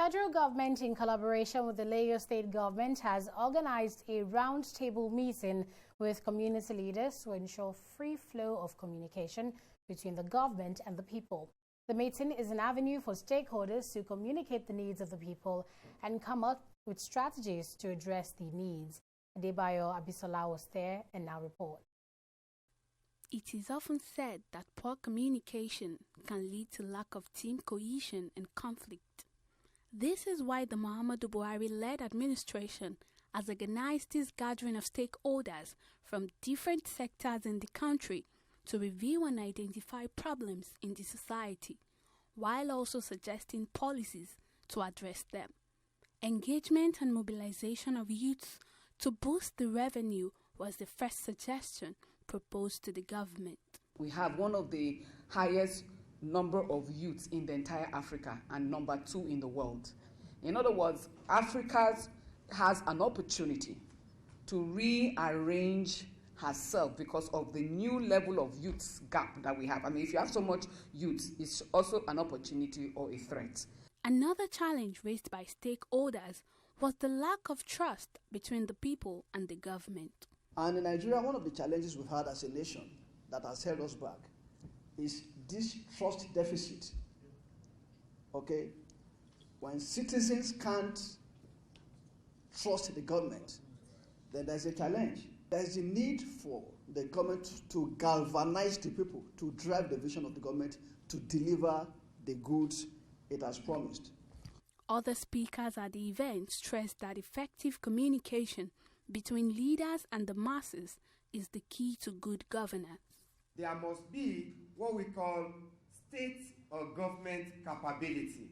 federal government, in collaboration with the Lagos state government, has organized a roundtable meeting with community leaders to ensure free flow of communication between the government and the people. The meeting is an avenue for stakeholders to communicate the needs of the people and come up with strategies to address the needs. Adebayo Abisola was there and now reports. It is often said that poor communication can lead to lack of team cohesion and conflict. This is why the Muhammadu Buhari-led administration has organized this gathering of stakeholders from different sectors in the country to review and identify problems in the society, while also suggesting policies to address them. Engagement and mobilization of youths to boost the revenue was the first suggestion proposed to the government. We have one of the highest number of youths in the entire Africa and number 2 in the world. In other words, Africa has an opportunity to rearrange herself because of the new level of youth gap that we have. I mean, if you have so much youth, it's also an opportunity or a threat. Another challenge raised by stakeholders was the lack of trust between the people and the government. And in Nigeria, one of the challenges we've had as a nation that has held us back is this trust deficit. Okay? When citizens can't trust the government, then there's a challenge. There's a need for the government to galvanize the people, to drive the vision of the government, to deliver the goods it has promised. Other speakers at the event stressed that effective communication between leaders and the masses is the key to good governance. There must be what we call state or government capability.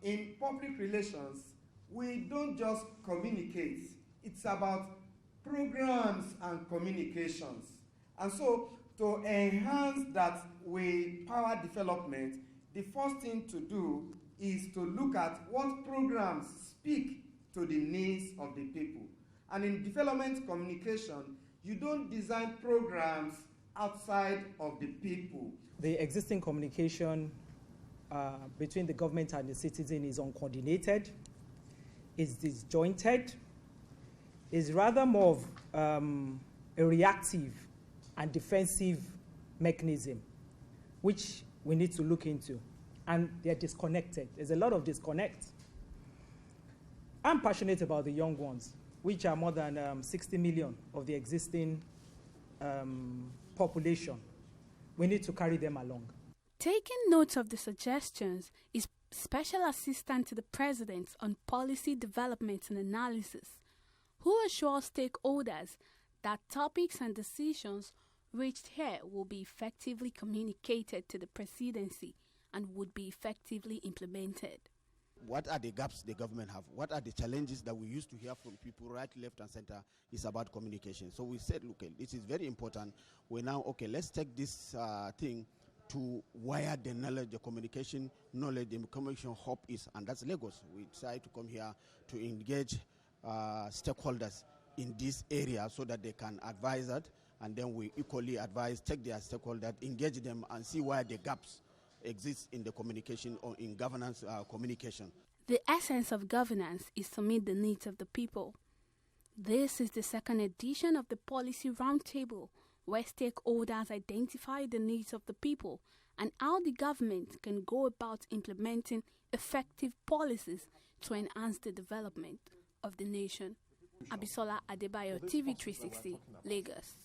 In public relations, we don't just communicate. It's about programs and communications. And so, to enhance that with power development, the first thing to do is to look at what programs speak to the needs of the people. And in development communication, you don't design programs outside of the people. The existing communication between the government and the citizen is uncoordinated, is disjointed, is rather more of a reactive and defensive mechanism, which we need to look into. And they're disconnected. There's a lot of disconnect. I'm passionate about the young ones, which are more than 60 million of the existing population. We need to carry them along. Taking note of the suggestions is Special Assistant to the President on Policy Development and Analysis, who assures stakeholders that topics and decisions reached here will be effectively communicated to the presidency and would be effectively implemented. What are the gaps the government have? What are the challenges that we used to hear from people right, left, and center is about communication. So we said, look, this is very important. We're now, let's take this thing to where the knowledge, the communication knowledge, the communication hub is, and that's Lagos. We decided to come here to engage stakeholders in this area so that they can advise us, and then we equally advise, take their stakeholders, engage them, and see where the gaps exist in the communication or in governance communication. The essence of governance is to meet the needs of the people. This is the second edition of the Policy Roundtable, where stakeholders identify the needs of the people and how the government can go about implementing effective policies to enhance the development of the nation. Abisola Adebayo, TV 360, Lagos.